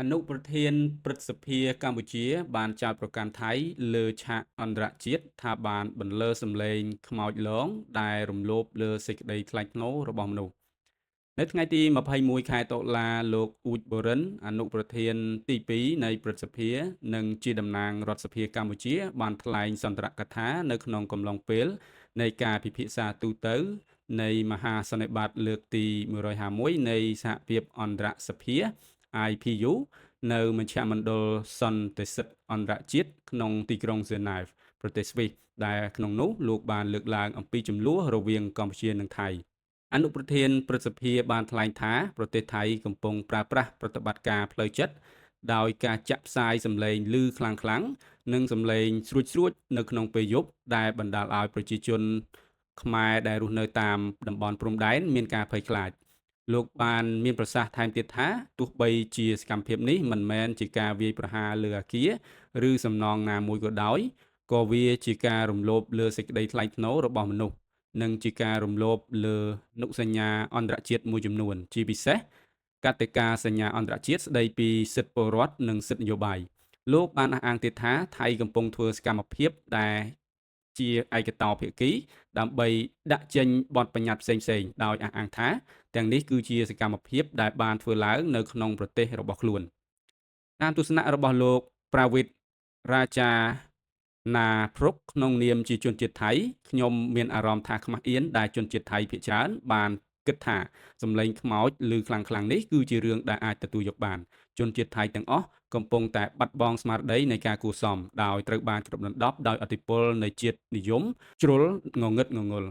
អនុប្រធានព្រឹទ្ធសភាកម្ពុជាបានចោទប្រកាន់ថៃលើឆាកអន្តរជាតិថាបានបន្លឺសម្លេងខ្មោចលងដែលរំលោភលើសេចក្តីថ្លៃថ្នូររបស់មនុស្សនៅថ្ងៃទី21ខែតុលាលោកអ៊ូចបូរិនអនុប្រធានទី2នៃព្រឹទ្ធសភានិងជាតំណាងរដ្ឋសភាកម្ពុជាបានថ្លែងសន្ទរកថានៅក្នុងកំឡុងពេលនៃការពិភាក្សាទូទៅនៃមហាសន្និបាតលើកទី151នៃសហភាពអន្តរសភា IPU នៅមជ្ឈមណ្ឌលសន្តិសិទ្ធិអន្តរជាតិក្នុងទីក្រុងហ្សឺណែវប្រទេសស្វីសដែលក្នុងនោះលោកបានលើកឡើងអំពីចំនួនរវាងកម្ពុជានិងថៃអនុប្រធានព្រឹទ្ធសភាបានថ្លែងថាប្រទេសថៃកំពុងប្រើប្រាស់ប្រតិបត្តិការផ្លូវចិត្តដោយការចាក់ផ្សាយសម្លេងឮខ្លាំងៗនិងសម្លេងស្រួចៗនៅក្នុងពេលយប់ដែលបណ្ដាលឲ្យប្រជាជនខ្មែរដែលរស់នៅតាមតំបន់ព្រំដែនមានការភ័យខ្លាចលោកបានមានប្រសាសន៍ថែមទៀតថាទោះបីជាសកម្មភាពនេះមិនមែនជាការវាយប្រហារលើអគារឬសំណង់ណាមួយក៏ដោយក៏វាជាការរំលោភលើសេចក្តីថ្លៃថ្នូររបស់មនុស្សនិងជាការរំលោភលើនុសញ្ញាអន្តរជាតិមួយចំនួនជាពិសេសកតិកាសញ្ញាអន្តរជាតិស្តីពីសិទ្ធិពលរដ្ឋនិងសិទ្ធិនយោបាយលោកបានអះអាងទៀតថាថៃកំពុងធ្វើសកម្មភាពដែលជាឯកតោភាគីដើម្បីដាក់ចេញបទបញ្ញត្តិផ្សេងៗដោយអះអាងថាទាំងនេះគឺជាសកម្មភាពដែលបានធ្វើឡើងនៅក្នុងប្រទេសរបស់ខ្លួនតាមទស្សនៈរបស់លោកប្រាវិតរាជាណាព្រុកក្នុងនាមជាជនជាតិថៃខ្ញុំមានអារម្មណ៍ថាខ្មាស់អៀនដែលជនជាតិថៃភាគច្រើនបានគិតថាសម្លេងខ្មោចឬខ្លាំងៗនេះគឺជារឿងដែលអាចទទួលយកបានជនជាតិថៃទាំងអស់កំពុងតែបាត់បង់ស្មារតីនៃការគួរសមដោយត្រូវបានគ្របដណ្ដប់ដោយឥទ្ធិពលនៃជាតិនិយមជ្រុលងងឹតងងុល